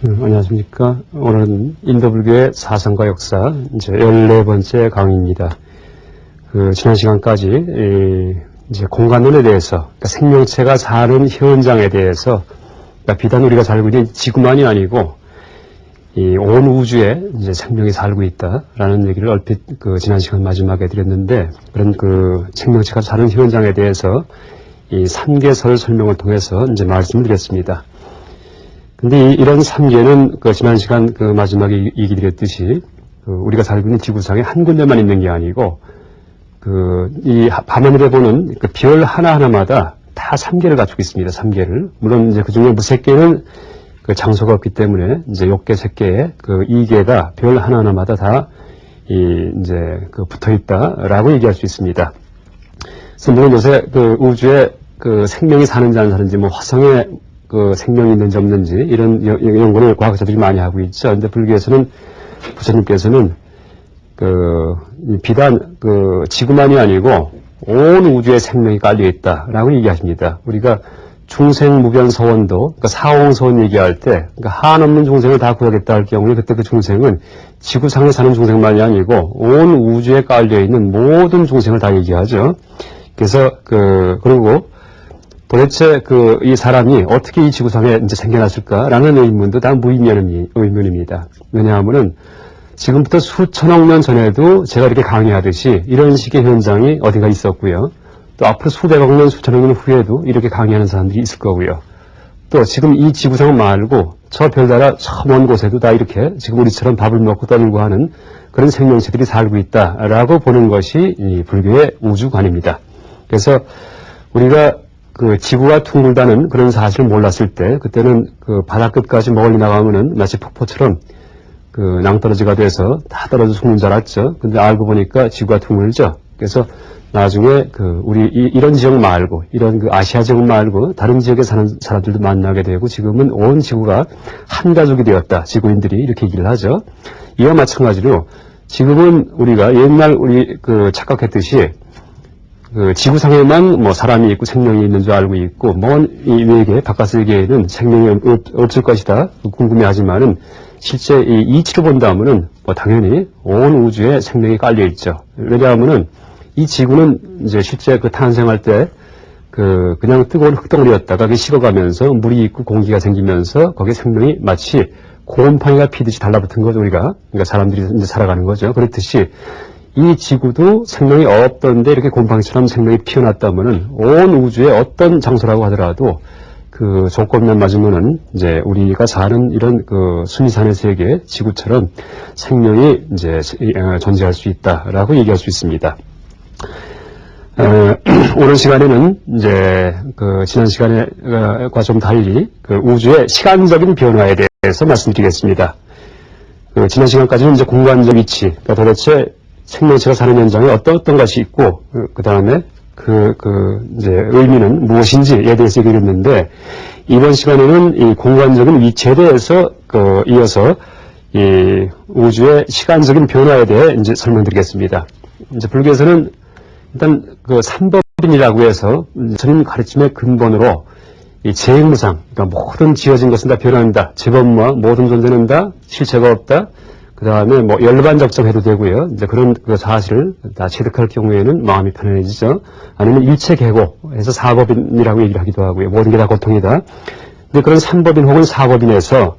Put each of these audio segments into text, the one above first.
안녕하십니까. 오늘은 인도불교의 사상과 역사, 이제 14번째 강의입니다. 지난 시간까지, 이제 공간론에 대해서, 그러니까 생명체가 사는 현장에 대해서, 그러니까 비단 우리가 살고 있는 지구만이 아니고, 온 우주에 이제 생명이 살고 있다라는 얘기를 얼핏 지난 시간 마지막에 드렸는데, 그런 생명체가 사는 현장에 대해서 이 3개설 설명을 통해서 이제 말씀을 드렸습니다. 근데 이런 3개는 지난 시간 마지막에 얘기 드렸듯이 우리가 살고 있는 지구상에 한 군데만 있는 게 아니고 이 밤하늘에 보는 별 하나하나마다 다 3개를 갖추고 있습니다. 3개를. 물론 이제 그중에 무색 개는 장소가 없기 때문에 이제 욕계, 색계에 2개가 별 하나하나마다 다 이제 붙어 있다라고 얘기할 수 있습니다. 그래서 물론 요새 우주에 생명이 사는지 안 사는지 뭐 화성에 생명이 있는지 없는지 이런 연구를 과학자들이 많이 하고 있죠. 근데 불교에서는 부처님께서는 비단 지구만이 아니고 온 우주에 생명이 깔려 있다라고 얘기하십니다. 우리가 중생무변서원도 그러니까 사홍서원 얘기할 때 한없는 중생을 다 구하겠다 할 경우에 그때 그 중생은 지구상에 사는 중생만이 아니고 온 우주에 깔려 있는 모든 중생을 다 얘기하죠. 그래서 그리고 도대체 이 사람이 어떻게 이 지구상에 이제 생겨났을까라는 의문도 다 무의미한 의문입니다. 왜냐하면은 지금부터 수천억 년 전에도 제가 이렇게 강의하듯이 이런 식의 현장이 어디가 있었고요. 또 앞으로 수백억 년, 수천억 년 후에도 이렇게 강의하는 사람들이 있을 거고요. 또 지금 이 지구상 말고 저 별나라 저 먼 곳에도 다 이렇게 지금 우리처럼 밥을 먹고 떠들고 하는 그런 생명체들이 살고 있다라고 보는 것이 이 불교의 우주관입니다. 그래서 우리가 지구가 둥글다는 그런 사실을 몰랐을 때, 그때는 바다 끝까지 멀리 나가면은 마치 폭포처럼 낭떠러지가 돼서 다 떨어져 죽는 줄 알았죠. 근데 알고 보니까 지구가 둥글죠. 그래서 나중에 우리 이런 지역 말고, 이런 아시아 지역 말고, 다른 지역에 사는 사람들도 만나게 되고, 지금은 온 지구가 한 가족이 되었다. 지구인들이 이렇게 얘기를 하죠. 이와 마찬가지로, 지금은 우리가 옛날 우리 착각했듯이, 지구상에만 뭐 사람이 있고 생명이 있는 줄 알고 있고, 이 외계, 바깥 세계에는 생명이 없을 것이다. 궁금해하지만은, 실제 이 이치로 본다면은, 당연히 온 우주에 생명이 깔려 있죠. 왜냐하면은, 이 지구는 이제 실제 탄생할 때, 그냥 뜨거운 흙덩어리였다가 그게 식어가면서 물이 있고 공기가 생기면서 거기에 생명이 마치 곰팡이가 피듯이 달라붙은 거죠, 우리가. 그러니까 사람들이 이제 살아가는 거죠. 그렇듯이, 이 지구도 생명이 없던데 이렇게 곰팡이처럼 생명이 피어났다면은 온 우주의 어떤 장소라고 하더라도 조건만 맞으면은 이제 우리가 사는 이런 수미산의 세계 지구처럼 생명이 이제 존재할 수 있다라고 얘기할 수 있습니다. 오늘 시간에는 이제 지난 시간과 좀 달리 우주의 시간적인 변화에 대해서 말씀드리겠습니다. 지난 시간까지는 이제 공간적 위치, 그러니까 도대체 생명체가 사는 현장에 어떤 것이 있고, 그 다음에 이제 의미는 무엇인지에 대해서 얘기를 했는데, 이번 시간에는 이 공간적인 위치에 대해서, 이어서 이 우주의 시간적인 변화에 대해 이제 설명드리겠습니다. 이제 불교에서는 일단 삼법인이라고 해서, 전인 가르침의 근본으로 이 재행무상, 그러니까 모든 지어진 것은 다 변한다. 제법무와 모든 존재는 다 실체가 없다. 그 다음에 열반적정해도 되고요. 이제 그런 사실을 다 체득할 경우에는 마음이 편안해지죠. 아니면 일체계고해서 사법인이라고 얘기를 하기도 하고요. 모든 게 다 고통이다. 근데 그런 삼법인 혹은 사법인에서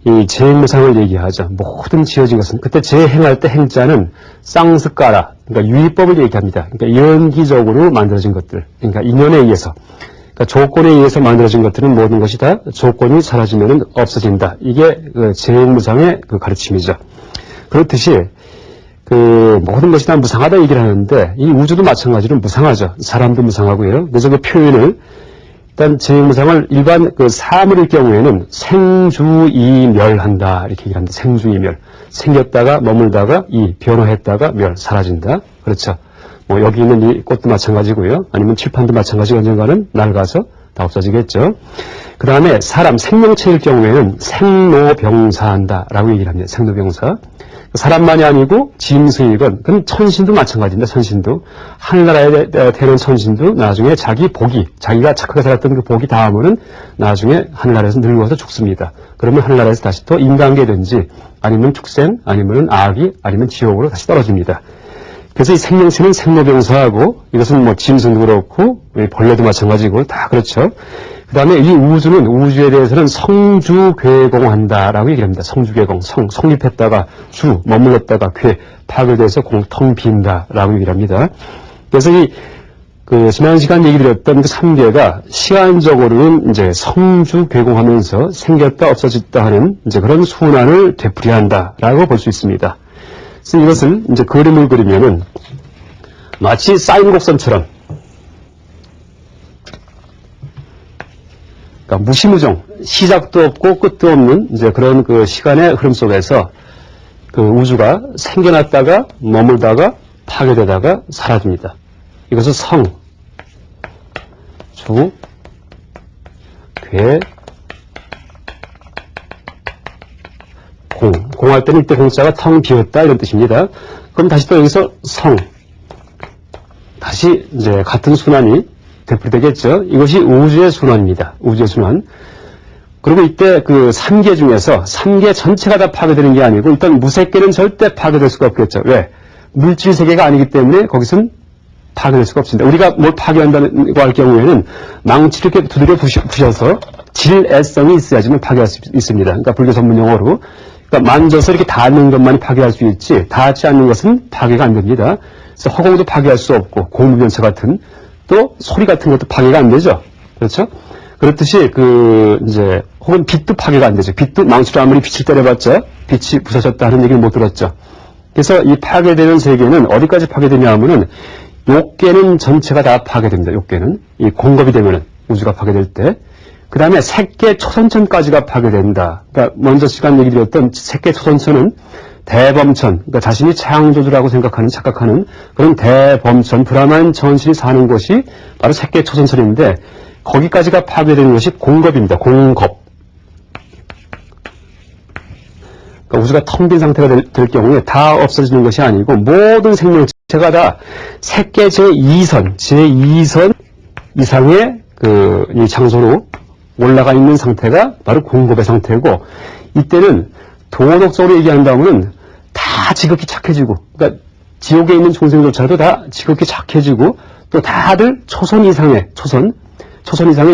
이 재행무상을 얘기하죠. 모든 지어진 것은, 그때 재행할 때 행자는 쌍스까라, 그러니까 유의법을 얘기합니다. 그러니까 연기적으로 만들어진 것들, 그러니까 인연에 의해서. 그러니까 조건에 의해서 만들어진 것들은 모든 것이 다 조건이 사라지면 없어진다. 이게 재행무상의 가르침이죠. 그렇듯이 모든 것이 다 무상하다 얘기를 하는데 이 우주도 마찬가지로 무상하죠. 사람도 무상하고요. 그래서 그 표현을 일단 재행무상을 일반 사물일 경우에는 생주이멸한다 이렇게 얘기를 합니다. 생주이멸. 생겼다가 머물다가 변화했다가 멸, 사라진다. 그렇죠. 여기 있는 이 꽃도 마찬가지고요. 아니면 칠판도 마찬가지고 언젠가는 낡아서 다 없어지겠죠. 그 다음에 사람, 생명체일 경우에는 생로병사한다 라고 얘기를 합니다. 생로병사. 사람만이 아니고 짐승이건, 그건 천신도 마찬가지입니다. 천신도. 하늘나라에 태어난 천신도 나중에 자기 복이, 자기가 착하게 살았던 그 복이 닿으면은 나중에 하늘나라에서 늙어서 죽습니다. 그러면 하늘나라에서 다시 또 인간계든지, 아니면 축생, 아니면 악이, 아니면 지옥으로 다시 떨어집니다. 그래서 이 생명체는 생로병사하고, 이것은 뭐 짐승도 그렇고, 벌레도 마찬가지고, 다 그렇죠. 그 다음에 이 우주에 대해서는 성주괴공한다라고 얘기를 합니다. 성주괴공, 성립했다가 주, 머물렀다가 괴, 파괴돼서 텅 빈다라고 얘기를 합니다. 그래서 지난 시간 얘기 드렸던 그 3개가 시간적으로는 이제 성주괴공하면서 생겼다 없어졌다 하는 이제 그런 순환을 되풀이한다라고 볼 수 있습니다. 그래서 이것을 이제 그림을 그리면은 마치 사인 곡선처럼, 그러니까 무시무종, 시작도 없고 끝도 없는 이제 그런 그 시간의 흐름 속에서 그 우주가 생겨났다가 머물다가 파괴되다가 사라집니다. 이것을 성, 주, 괴, 공할 때는 이때 공자가 텅 비었다 이런 뜻입니다. 그럼 다시 또 여기서 성, 다시 이제 같은 순환이 되풀이되겠죠. 이것이 우주의 순환입니다. 우주의 순환. 그리고 이때 그 3개 중에서 3개 전체가 다 파괴되는 게 아니고 일단 무색계는 절대 파괴될 수가 없겠죠. 왜? 물질 세계가 아니기 때문에 거기선 파괴될 수가 없습니다. 우리가 뭘 파괴한다고 할 경우에는 망치를 이렇게 두드려 부셔서 질애성이 있어야지만 파괴할 수 있습니다. 그러니까 불교 전문 용어로. 그러니까 만져서 이렇게 닿는 것만이 파괴할 수 있지 닿지 않는 것은 파괴가 안 됩니다. 그래서 허공도 파괴할 수 없고 고무변체 같은 또 소리 같은 것도 파괴가 안 되죠. 그렇죠? 그렇듯이 이제 혹은 빛도 파괴가 안 되죠. 빛도 망치로 아무리 빛을 때려봤자 빛이 부서졌다 하는 얘기를 못 들었죠. 그래서 이 파괴되는 세계는 어디까지 파괴되냐 하면은 욕계는 전체가 다 파괴됩니다. 욕계는 이 공급이 되면은 우주가 파괴될 때. 그 다음에 색계 초선천까지가 파괴된다. 그러니까 먼저 시간 얘기 드렸던 색계 초선천은 대범천, 그러니까 자신이 창조주라고 착각하는 그런 대범천, 브라만 천신이 사는 곳이 바로 색계 초선천인데 거기까지가 파괴되는 것이 공겁입니다. 공겁. 그러니까 우주가 텅 빈 상태가 될 경우에 다 없어지는 것이 아니고 모든 생명체가 다 색계 제2선 이상의 이 장소로 올라가 있는 상태가 바로 공겁의 상태고 이때는 도덕적으로 얘기한다면은 다 지극히 착해지고, 그러니까 지옥에 있는 중생조차도 다 지극히 착해지고, 또 다들 초선 이상의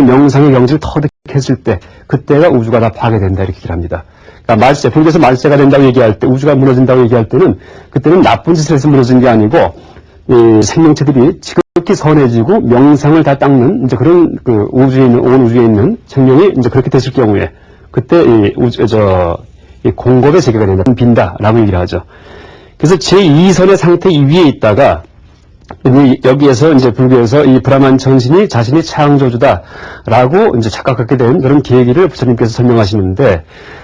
명상의 경지를 터득했을 때, 그때가 우주가 다 파괴된다, 이렇게 얘기를 합니다. 그러니까 불교에서 말세가 된다고 얘기할 때, 우주가 무너진다고 얘기할 때는, 그때는 나쁜 짓을 해서 무너진 게 아니고, 이 생명체들이 지극히 선해지고, 명상을 다 닦는, 이제 그런 온 우주에 있는 생명이 이제 그렇게 됐을 경우에, 그때 이 공겁의 세계가 된다, 빈다라고 얘기를 하죠. 그래서 제2선의 상태 위에 있다가 여기에서 이제 불교에서 이 브라만 천신이 자신이 창조주다라고 이제 착각하게 된 그런 계기를 부처님께서 설명하시는데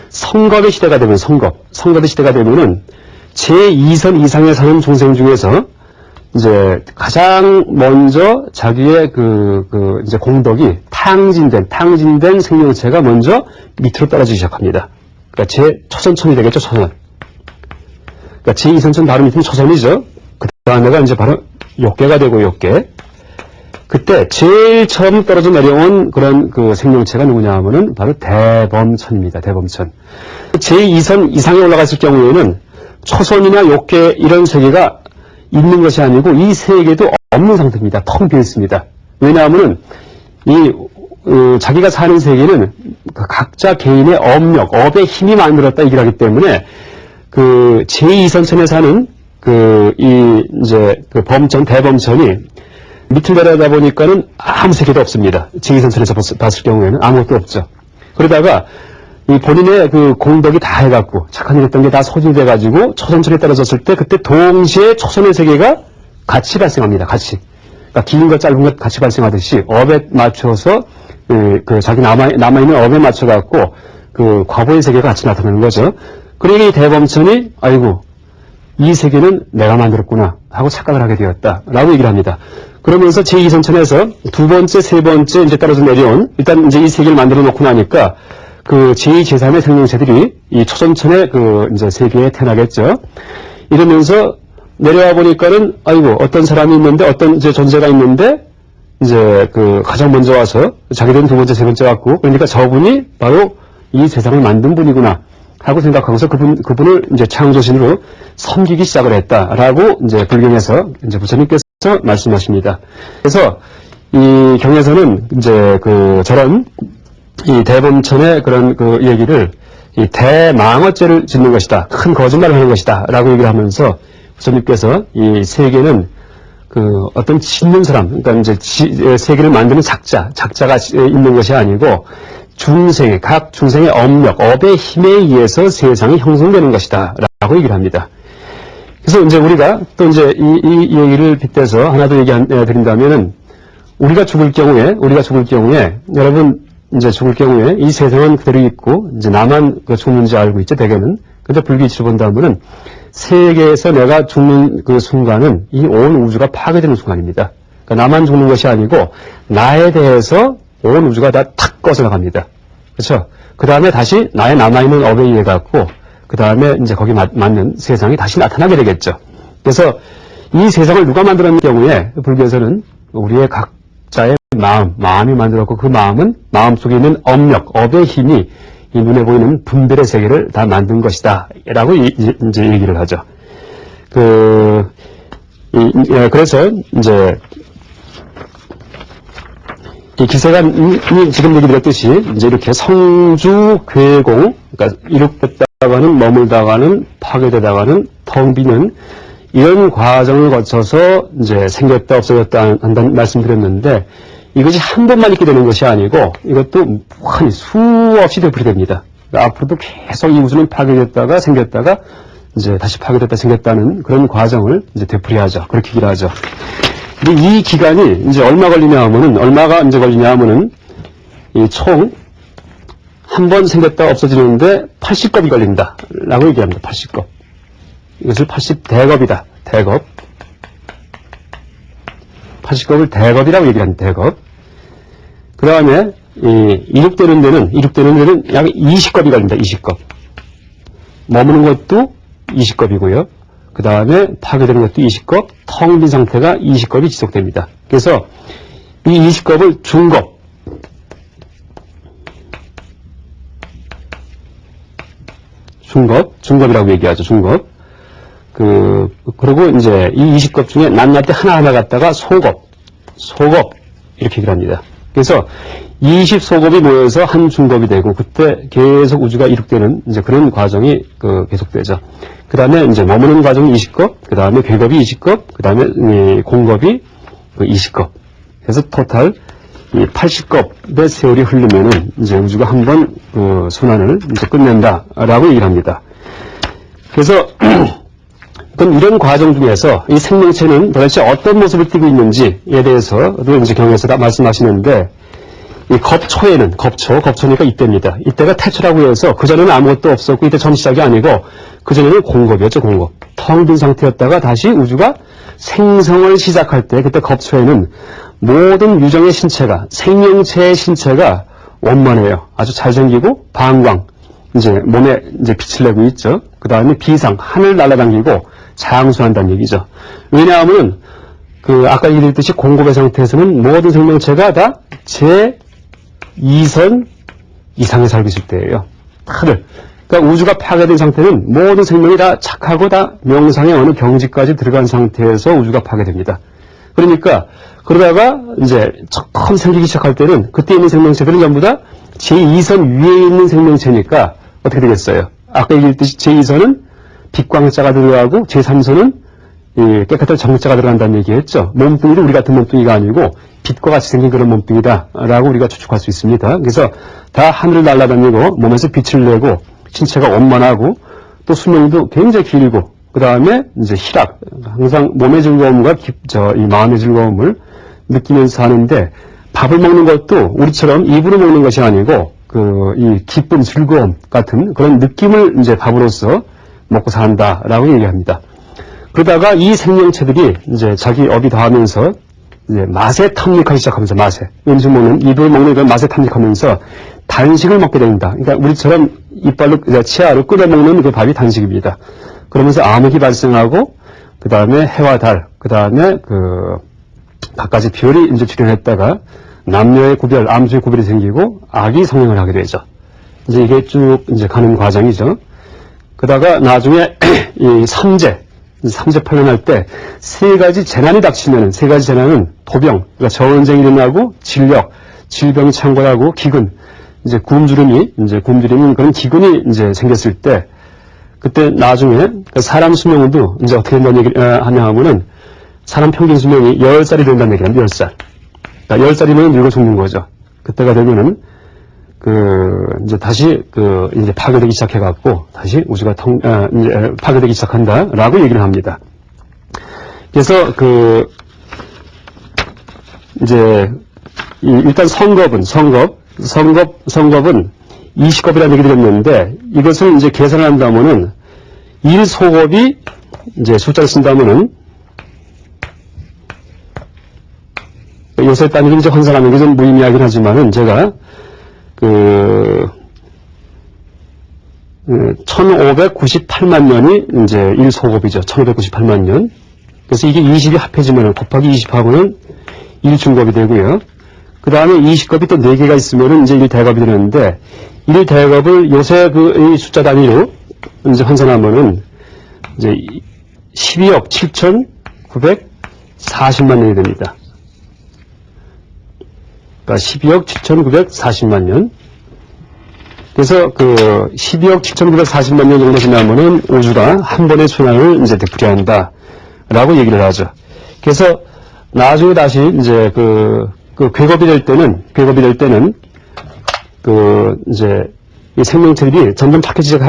성겁의 시대가 되면 성겁의 시대가 되면은 제2선 이상에 사는 종생 중에서 이제 가장 먼저 자기의 이제 공덕이 탕진된 생명체가 먼저 밑으로 떨어지기 시작합니다. 그러니까 초선천이 되겠죠, 초선. 그러니까 제2선천 바로 밑은 초선이죠. 그 다음에가 이제 바로 욕계가 되고 욕계. 그때 제일 처음 떨어져 내려온 그런 생명체가 누구냐 하면은 바로 대범천입니다, 대범천. 제2선 이상에 올라갔을 경우에는 초선이나 욕계 이런 세계가 있는 것이 아니고 이 세계도 없는 상태입니다. 텅 비어 있습니다. 왜냐하면은 자기가 사는 세계는 각자 개인의 업의 힘이 만들었다 얘기를 하기 때문에 제2선천에 사는 대범천이 밑을 내려다 보니까는 아무 세계도 없습니다. 제2선천에서 봤을 경우에는 아무것도 없죠. 그러다가 이 본인의 공덕이 다 해갖고 착한 일 했던 게 다 소진돼가지고 초선천에 떨어졌을 때 그때 동시에 초선의 세계가 같이 발생합니다. 같이. 그러니까 긴 것 짧은 것 같이 발생하듯이 업에 맞춰서 자기 남아있는 업에 맞춰갖고 과거의 세계가 같이 나타나는 거죠. 그러니까 이 대범천이 아이고 이 세계는 내가 만들었구나 하고 착각을 하게 되었다라고 얘기를 합니다. 그러면서 제2선천에서 두 번째, 세 번째 이제 떨어져 내려온 일단 이제 이 세계를 만들어 놓고 나니까 그 제2, 제3의 생명체들이 이 초전천의 그 이제 세계에 태어나겠죠. 이러면서 내려와 보니까는 아이고 어떤 사람이 있는데 어떤 이제 존재가 있는데 이제 그 가장 먼저 와서 자기들은 두 번째, 세 번째 왔고 그러니까 저분이 바로 이 세상을 만든 분이구나 하고 생각하고서 그분을 이제 창조신으로 섬기기 시작을 했다라고 이제 불경에서 이제 부처님께서 말씀하십니다. 그래서 이 경에서는 이제 그 저런 이 대범천의 그런 그 얘기를 이 대망어죄를 짓는 것이다. 큰 거짓말을 하는 것이다. 라고 얘기를 하면서 부처님께서 이 세계는 그 어떤 짓는 사람, 그러니까 이제 세계를 만드는 작자가 있는 것이 아니고 각 중생의 업력, 업의 힘에 의해서 세상이 형성되는 것이다. 라고 얘기를 합니다. 그래서 이제 우리가 또 이제 이 얘기를 빗대서 하나 더 드린다면은 우리가 죽을 경우에 여러분 이제 죽을 경우에 이 세상은 그대로 있고 이제 나만 그 죽는지 알고 있죠, 대개는. 근데 불기치로 본다면은 세계에서 내가 죽는 그 순간은 이 온 우주가 파괴되는 순간입니다. 그러니까 나만 죽는 것이 아니고 나에 대해서 온 우주가 다 탁 꺼져나갑니다. 그렇죠? 그 다음에 다시 나의 남아있는 업에 의해 갖고 그 다음에 이제 거기 맞는 세상이 다시 나타나게 되겠죠. 그래서 이 세상을 누가 만들었는 경우에 불교에서는 우리의 각자의 마음이 만들었고 그 마음은 마음속에 있는 업력, 업의 힘이 이 눈에 보이는 분별의 세계를 다 만든 것이다. 라고 이제 얘기를 하죠. 그래서 이제 이 기세관이 지금 얘기 드렸듯이 이제 이렇게 성주, 괴공, 그러니까 이룩됐다가는 머물다가는 파괴되다가는 텅 비는 이런 과정을 거쳐서 이제 생겼다 없어졌다 한다는 말씀드렸는데 이것이 한 번만 있게 되는 것이 아니고 이것도 무한히 수없이 되풀이됩니다. 그러니까 앞으로도 계속 이 우주는 파괴됐다가 생겼다가 이제 다시 파괴됐다 생겼다는 그런 과정을 이제 되풀이하죠. 그렇게 얘기를 하죠. 근데 이 기간이 이제 얼마가 걸리냐 하면은 이 총 한 번 생겼다 없어지는데 80겁이 걸린다. 라고 얘기합니다. 80겁. 이것을 80대겁이다. 대겁. 80겁을 대겁이라고 얘기합니다. 대겁. 그 다음에 이륙되는 데는 약 20겁이 걸린다. 20겁. 머무는 것도 20겁이고요. 그 다음에 파괴되는 것도 20겁, 텅 빈 상태가 20겁이 지속됩니다. 그래서 이 20겁을 중겁이라고 얘기하죠. 중겁. 그리고 이제 이 20겁 중에 낱낱이 하나하나 갖다가 소겁 이렇게 얘기를 합니다. 그래서 20소겁이 모여서 한 중겁이 되고 그때 계속 우주가 이룩되는 이제 그런 과정이 계속되죠. 그 다음에 이제 머무는 과정이 20겁, 그 다음에 괴겁이 20겁, 그 다음에 공겁이 20겁. 그래서 토탈 이 80겁의 세월이 흐르면은 이제 우주가 한번 순환을 이제 끝낸다라고 얘기를 합니다. 그래서 그럼 이런 과정 중에서 이 생명체는 도대체 어떤 모습을 띠고 있는지에 대해서도 이제 경에서 다 말씀하시는데 이 겁초니까 이때입니다. 이때가 태초라고 해서 그전에는 아무것도 없었고 이때 처음 시작이 아니고 그전에는 공겁이었죠. 공겁. 텅 빈 상태였다가 다시 우주가 생성을 시작할 때 그때 겁초에는 모든 유정의 신체가 생명체의 신체가 원만해요. 아주 잘생기고 방광 이제 몸에 이제 빛을 내고 있죠. 그 다음에 비상 하늘 날아다니고 장수한다는 얘기죠. 왜냐하면 아까 얘기했듯이 공급의 상태에서는 모든 생명체가 다 제2선 이상에 살고 있을 때예요. 다들. 그러니까 우주가 파괴된 상태는 모든 생명이 다 착하고 다 명상의 어느 경지까지 들어간 상태에서 우주가 파괴됩니다. 그러니까 그러다가 이제 처음 생기기 시작할 때는 그때 있는 생명체들은 전부 다 제2선 위에 있는 생명체니까 어떻게 되겠어요? 아까 얘기했듯이 제2선은 빛광자가 들어가고 제3선은 깨끗한 정자가 들어간다는 얘기했죠. 몸뚱이도 우리 같은 몸뚱이가 아니고 빛과 같이 생긴 그런 몸뚱이다라고 우리가 추측할 수 있습니다. 그래서 다 하늘을 날아다니고 몸에서 빛을 내고 신체가 원만하고 또 수명도 굉장히 길고 그 다음에 이제 희락 항상 몸의 즐거움과 이 마음의 즐거움을 느끼면서 하는데 밥을 먹는 것도 우리처럼 입으로 먹는 것이 아니고 이 기쁨 즐거움 같은 그런 느낌을 이제 밥으로서 먹고 산다라고 얘기합니다. 그러다가 이 생명체들이 이제 자기 업이 더하면서 이제 맛에 탐닉하기 시작하면서 맛에 음식 먹는 입을 먹는 그런 맛에 탐닉하면서 단식을 먹게 됩니다. 그러니까 우리처럼 이빨로, 치아로 끓여먹는 그 밥이 단식입니다. 그러면서 암흑이 발생하고, 그 다음에 해와 달, 그 다음에 갖가지 별이 이제 출현했다가 남녀의 구별, 암수의 구별이 생기고 악이 성행을 하게 되죠. 이제 이게 쭉 이제 가는 과정이죠. 그러다가 나중에 이 삼재 판론할 때 세 가지 재난이 닥치면은, 세 가지 재난은 도병, 그러니까 전쟁이 일어나고 질병이 창궐하고 기근, 이제 굶주림인 그런 기근이 이제 생겼을 때, 그때 나중에 사람 수명도 이제 어떻게 된다는 얘기를 하냐면은 사람 평균 수명이 10살이 된다는 얘기입니다. 10살. 그러니까 10살이면 늙어 죽는 거죠. 그때가 되면은 이제 다시 이제 파괴되기 시작해갖고 다시 우주가 이제 파괴되기 시작한다라고 얘기를 합니다. 그래서 이제 일단 성겁은 20겁이라는 얘기를 했는데, 이것을 이제 계산한다면은 1소겁이 이제 숫자를 쓴다면은, 요새 단위로 이제 환산하는 게 좀 무의미하긴 하지만은 제가 1598만 년이 이제 1소겁이죠. 1598만 년. 그래서 이게 20이 합해지면 곱하기 20하고는 1중겁이 되고요. 그 다음에 20겁이 또 4개가 있으면은 이제 1대겁이 되는데, 1대겁을 요새 이 숫자 단위로 이제 환산하면은 이제 12억 7,940만 년이 됩니다. 그러니까 12억 7,940만 년. 그래서 12억 7,940만 년 정도 지나면은 우주가 한 번의 순환을 이제 되풀이한다 라고 얘기를 하죠. 그래서 나중에 다시 이제 궤겁이 될 때는 이제 이 생명체들이 점점 착해지기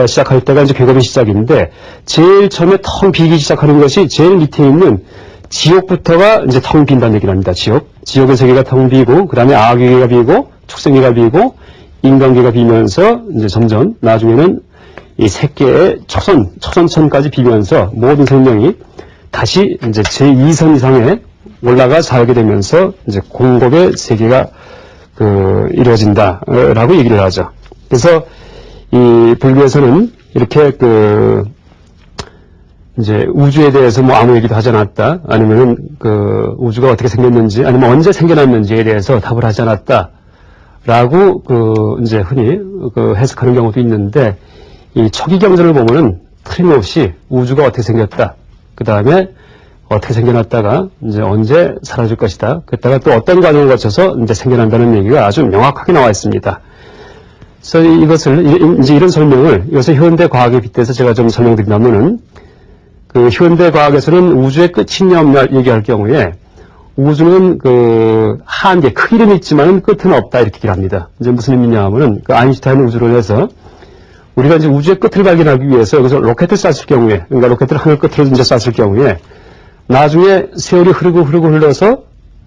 시작할 때가 이제 궤겁의 시작인데, 제일 처음에 텅 비기 시작하는 것이 제일 밑에 있는 지옥부터가 이제 텅 빈다는 얘기를 합니다. 지옥의 세계가 텅 비고, 그 다음에 아기가 비고, 축생계가 비고, 인간계가 비면서 이제 점점 나중에는 이 새끼의 초선천까지 비면서 모든 생명이 다시 이제 제2선 이상에 올라가 살게 되면서 이제 공급의 세계가 이루어진다라고 얘기를 하죠. 그래서 이 불교에서는 이렇게 이제 우주에 대해서 뭐 아무 얘기도 하지 않았다, 아니면은 우주가 어떻게 생겼는지, 아니면 언제 생겨났는지에 대해서 답을 하지 않았다라고 이제 흔히 해석하는 경우도 있는데, 이 초기경전을 보면은 틀림없이 우주가 어떻게 생겼다, 그 다음에 어떻게 생겨났다가 이제 언제 사라질 것이다, 그랬다가 또 어떤 과정을 거쳐서 이제 생겨난다는 얘기가 아주 명확하게 나와 있습니다. 그래서 이제 이런 설명을 요새 현대 과학에 빗대서 제가 좀 설명드린다면은, 현대 과학에서는 우주의 끝이 있냐 없냐 얘기할 경우에 우주는 한계, 크기는 있지만 끝은 없다 이렇게 얘기를 합니다. 이제 무슨 의미냐 하면은 아인슈타인 우주론에서 우리가 이제 우주의 끝을 발견하기 위해서 여기서 로켓을 쐈을 경우에, 그러니까 로켓을 하늘 끝으로 이제 쐈을 경우에 나중에 세월이 흘러서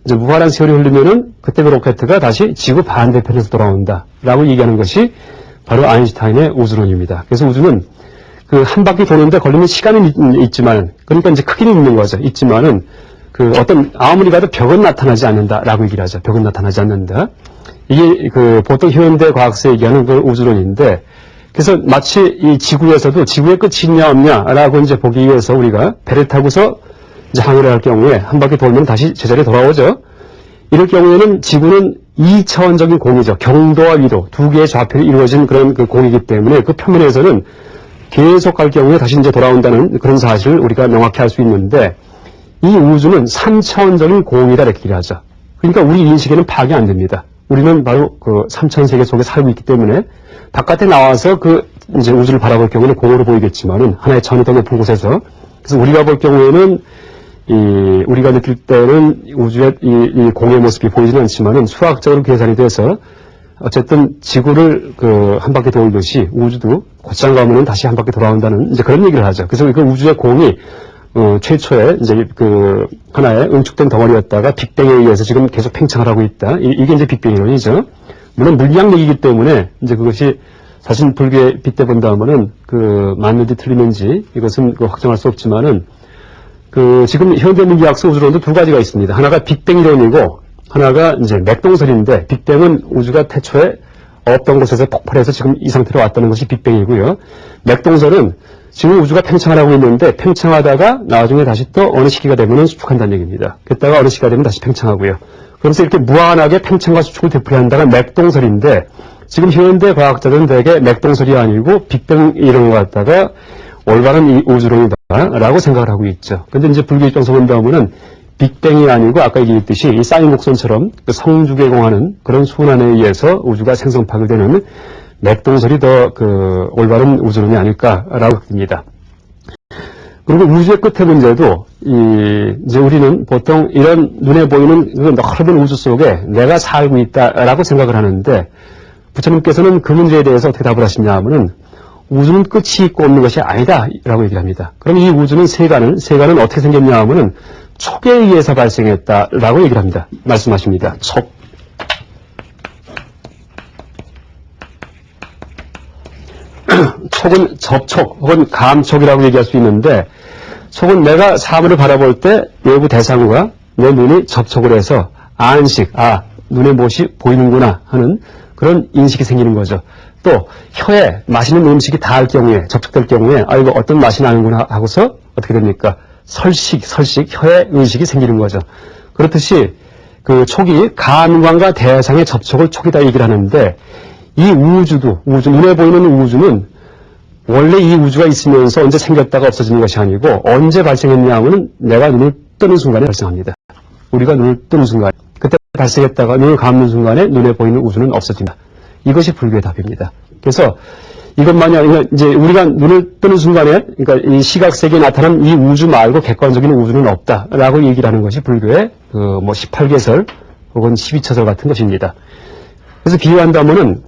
이제 무한한 세월이 흐르면은 그때 그 로켓가 다시 지구 반대편에서 돌아온다라고 얘기하는 것이 바로 아인슈타인의 우주론입니다. 그래서 우주는 한 바퀴 도는데 걸리는 시간은 있지만, 그러니까 이제 크기는 있는 거죠. 있지만은 어떤 아무리 가도 벽은 나타나지 않는다라고 얘기를 하죠. 벽은 나타나지 않는다. 이게 보통 현대 과학에서 얘기하는 우주론인데, 그래서 마치 이 지구에서도 지구의 끝이 있냐 없냐라고 이제 보기 위해서 우리가 배를 타고서 이제 항해를 할 경우에 한 바퀴 돌면 다시 제자리에 돌아오죠. 이럴 경우에는 지구는 2차원적인 공이죠. 경도와 위도 두 개의 좌표로 이루어진 그런 공이기 때문에 그 표면에서는 계속 갈 경우에 다시 이제 돌아온다는 그런 사실을 우리가 명확히 알 수 있는데, 이 우주는 3차원적인 공이다 이렇게 얘기를 하죠. 그러니까 우리 인식에는 파악이 안 됩니다. 우리는 바로 3차원 세계 속에 살고 있기 때문에 바깥에 나와서 이제 우주를 바라볼 경우는 공으로 보이겠지만은 하나의 천이 더 높은 곳에서, 그래서 우리가 볼 경우에는 우리가 느낄 때는 우주의 이 공의 모습이 보이지는 않지만은 수학적으로 계산이 돼서 어쨌든 지구를 한 바퀴 돌듯이 우주도 곧장 가면은 다시 한 바퀴 돌아온다는 이제 그런 얘기를 하죠. 그래서 우주의 공이 최초에 이제 하나의 응축된 덩어리였다가 빅뱅에 의해서 지금 계속 팽창을 하고 있다. 이게 이제 빅뱅 이론이죠. 물론 물리학 얘기이기 때문에 이제 그것이 사실 불교에 빗대본다면은 맞는지 틀리는지 이것은 확정할 수 없지만은 지금 현대 물리학서 우주론도 두 가지가 있습니다. 하나가 빅뱅 이론이고 하나가 이제 맥동설인데, 빅뱅은 우주가 태초에 없던 곳에서 폭발해서 지금 이 상태로 왔다는 것이 빅뱅이고요. 맥동설은 지금 우주가 팽창하고 있는데 팽창하다가 나중에 다시 또 어느 시기가 되면 수축한다는 얘기입니다. 그랬다가 어느 시기가 되면 다시 팽창하고요. 그래서 이렇게 무한하게 팽창과 수축을 되풀이한다가 맥동설인데 지금 현대 과학자들은 대개 맥동설이 아니고 빅뱅 이런 거 갖다가 올바른 이 우주론이다라고 생각을 하고 있죠. 근데 이제 불교 입장에서 본다면은 빅뱅이 아니고 아까 얘기했듯이 이 쌓인 곡선처럼 그 성주개공하는 그런 순환에 의해서 우주가 생성 파괴되는 맥동설이 더 그 올바른 우주론이 아닐까라고 봅니다. 그리고 우주의 끝의 문제도 이제 우리는 보통 이런 눈에 보이는 그 넓은 우주 속에 내가 살고 있다라고 생각을 하는데 부처님께서는 그 문제에 대해서 어떻게 답을 하시냐 하면은 우주는 끝이 있고 없는 것이 아니다라고 얘기를 합니다. 그럼 이 우주는 세간은 어떻게 생겼냐 하면은 촉에 의해서 발생했다라고 얘기를 합니다. 말씀하십니다. 촉. 촉은 접촉 혹은 감촉이라고 얘기할 수 있는데 촉은 내가 사물을 바라볼 때 외부 대상과 내 눈이 접촉을 해서 안식, 눈에 무엇이 보이는구나 하는 그런 인식이 생기는 거죠. 또 혀에 맛있는 음식이 닿을 경우에 접촉될 경우에 이거 어떤 맛이 나는구나 하고서 어떻게 됩니까? 설식 혀의 의식이 생기는 거죠. 그렇듯이 그 촉이 감관과 대상의 접촉을 촉이다 얘기를 하는데 이 눈에 보이는 우주는 원래 이 우주가 있으면서 언제 생겼다가 없어지는 것이 아니고 언제 발생했냐 하면 내가 눈을 뜨는 순간에 발생합니다. 우리가 눈을 뜨는 순간 그때 발생했다가 눈을 감는 순간에 눈에 보이는 우주는 없어진다. 이것이 불교의 답입니다. 그래서 이것만이 아니라 이제 우리가 눈을 뜨는 순간에 그러니까 이 시각 세계에 나타난 이 우주 말고 객관적인 우주는 없다라고 얘기를 하는 것이 불교의 그 뭐 18개설 혹은 12처설 같은 것입니다. 그래서 비유한다면은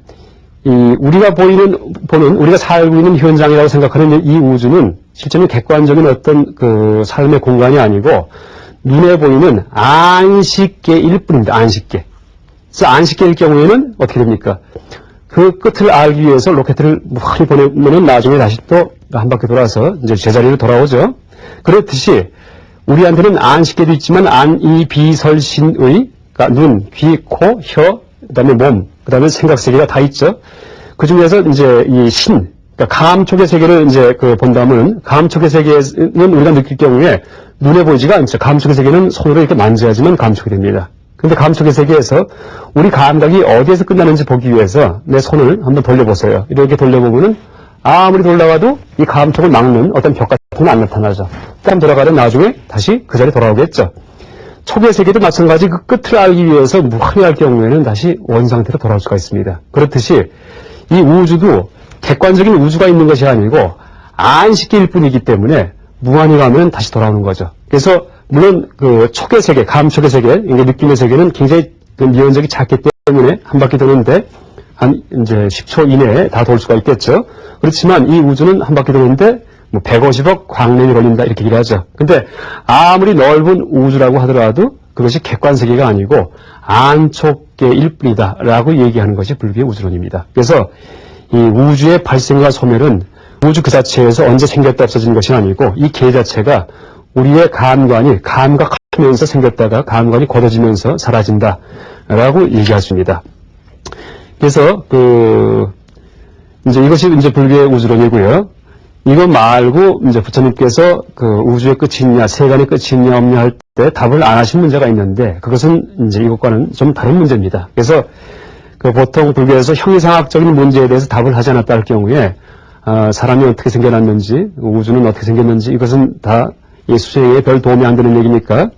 우리가 우리가 살고 있는 현장이라고 생각하는 이 우주는 실제는 객관적인 어떤 그 삶의 공간이 아니고 눈에 보이는 안식계일 뿐입니다. 안식계. 그래서 안식계일 경우에는 어떻게 됩니까? 그 끝을 알기 위해서 로켓을 많이 보내면 나중에 다시 또 한 바퀴 돌아서 이제 제자리로 돌아오죠. 그렇듯이 우리한테는 안식계도 있지만 안이비설신의 그러니까 눈, 귀, 코, 혀, 그다음에 몸, 그다음에 생각 세계가 다 있죠. 그 중에서 이제 이 신, 그러니까 감촉의 세계를 이제 본다면 감촉의 세계는 우리가 느낄 경우에 눈에 보이지가 않죠. 감촉의 세계는 손으로 이렇게 만져야지만 감촉이 됩니다. 근데 감촉의 세계에서 우리 감각이 어디에서 끝나는지 보기 위해서 내 손을 한번 돌려보세요. 이렇게 돌려보면은 아무리 돌아가도 이 감촉을 막는 어떤 벽 같은 건 안 나타나죠. 땀 돌아가면 나중에 다시 그 자리에 돌아오겠죠. 촉의 세계도 마찬가지 그 끝을 알기 위해서 무한히 할 경우에는 다시 원상태로 돌아올 수가 있습니다. 그렇듯이 이 우주도 객관적인 우주가 있는 것이 아니고 안식계일 뿐이기 때문에 무한히 가면 다시 돌아오는 거죠. 그래서 물론 그 촉의 세계, 감촉의 세계, 이게 느낌의 세계는 굉장히 그 미온적이 작기 때문에 한 바퀴 도는데 한 이제 10초 이내에 다 돌 수가 있겠죠. 그렇지만 이 우주는 한 바퀴 도는데 뭐 150억 광년이 걸린다 이렇게 얘기를 하죠. 근데 아무리 넓은 우주라고 하더라도 그것이 객관 세계가 아니고 안촉계일 뿐이다 라고 얘기하는 것이 불교의 우주론입니다. 그래서 이 우주의 발생과 소멸은 우주 그 자체에서 언제 생겼다 없어지는 것이 아니고 이 계 자체가 우리의 감관이 감각하면서 생겼다가 감관이 걷어지면서 사라진다 라고 얘기하십니다. 그래서 이제 이것이 이제 불교의 우주론이고요. 이거 말고 이제 부처님께서 그 우주의 끝이 있냐, 세간의 끝이 있냐 없냐 할 때 답을 안 하신 문제가 있는데 그것은 이제 이것과는 좀 다른 문제입니다. 그래서 보통 불교에서 형이상학적인 문제에 대해서 답을 하지 않았다 할 경우에 사람이 어떻게 생겨났는지, 우주는 어떻게 생겼는지 이것은 다 이 수행에 별 도움이 안 되는 얘기니까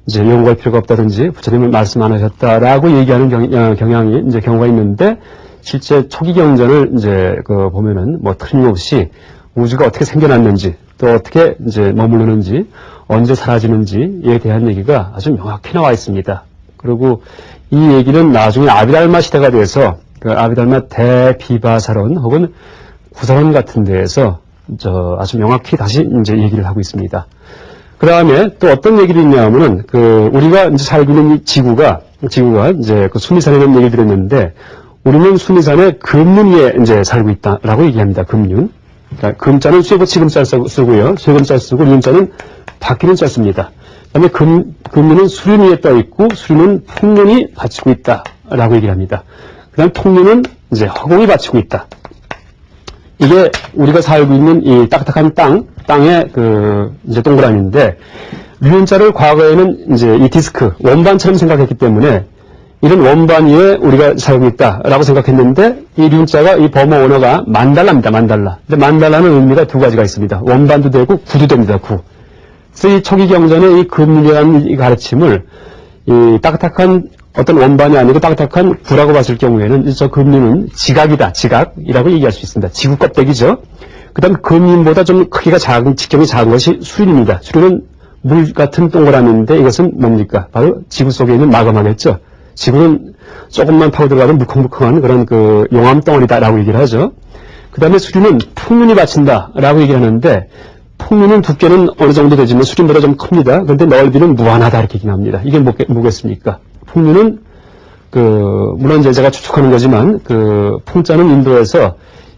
이제 연구할 필요가 없다든지 부처님은 말씀 안 하셨다라고 얘기하는 경향이 이제 경우가 있는데 실제 초기 경전을 이제 보면은 뭐 틀림없이 우주가 어떻게 생겨났는지 또 어떻게 이제 머무르는지 언제 사라지는지에 대한 얘기가 아주 명확히 나와 있습니다. 그리고 이 얘기는 나중에 아비달마 시대가 돼서 그 아비달마 대비바사론 혹은 구사론 같은 데에서 아주 명확히 다시 이제 얘기를 하고 있습니다. 그 다음에 또 어떤 얘기를 있냐면은 우리가 이제 살고 있는 이 지구가 이제 수미산에 있는 얘기를 드렸는데 우리는 수미산의 금륜 위에 이제 살고 있다라고 얘기합니다. 금륜. 그러니까 금자는 쇠붙이금자 쓰고요. 쇠금자 쓰고 륜자는 바퀴는 자 씁니다. 그 다음에 금륜은 수륜 위에 떠 있고 수륜은 풍륜이 받치고 있다라고 얘기를 합니다. 그다음 풍류는 이제 허공이 받치고 있다. 이게 우리가 살고 있는 이 딱딱한 땅의 이제 동그라미인데, 류자를 과거에는 이제 이 디스크, 원반처럼 생각했기 때문에 이런 원반 위에 우리가 살고 있다라고 생각했는데, 이 류자가 이 범어 원어가 만달라입니다. 만달라. 근데 만달라는 의미가 두 가지가 있습니다. 원반도 되고 구도 됩니다. 구. 그래서 이 초기 경전의 이 금리라는 이 가르침을 이 딱딱한 어떤 원반이 아니고 딱딱한 구라고 봤을 경우에는 저 금리는 지각이다. 지각이라고 얘기할 수 있습니다. 지구 껍데기죠. 그 다음에 금리보다 좀 크기가 직경이 작은 것이 수륜입니다. 수륜은 물 같은 동그라미인데 이것은 뭡니까? 바로 지구 속에 있는 마그마겠죠. 지구는 조금만 파고 들어가면 물컹물컹한 그런 용암 덩어리다라고 얘기를 하죠. 그 다음에 수륜은 풍륜이 받친다라고 얘기를 하는데, 풍륜은 두께는 어느 정도 되지만 수륜보다 좀 큽니다. 그런데 넓이는 무한하다 이렇게 얘기를 합니다. 이게 뭐겠습니까? 풍류는 물론 이제 제가 추측하는 거지만 풍자는 인도에서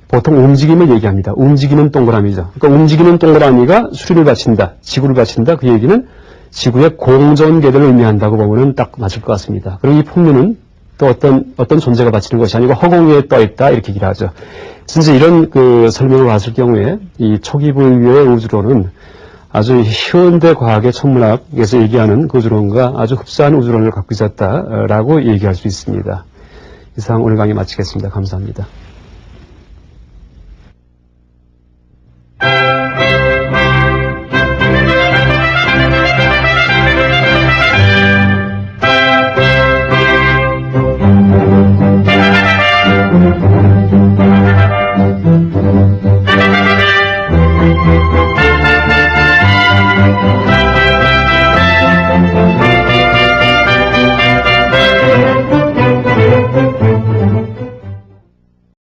보통 움직임을 얘기합니다. 움직이는 동그라미죠. 그러니까 움직이는 동그라미가 수륜을 받친다, 지구를 받친다. 그 얘기는 지구의 공전궤도를 의미한다고 보면 딱 맞을 것 같습니다. 그리고 이 풍류는 또 어떤 존재가 받치는 것이 아니고 허공 위에 떠 있다 이렇게 얘기를 하죠. 진짜 이런 설명을 봤을 경우에 이 초기 불교의 우주론은 아주 현대 과학의 천문학에서 얘기하는 그 우주론과 아주 흡사한 우주론을 갖고 있었다라고 얘기할 수 있습니다. 이상 오늘 강의 마치겠습니다. 감사합니다.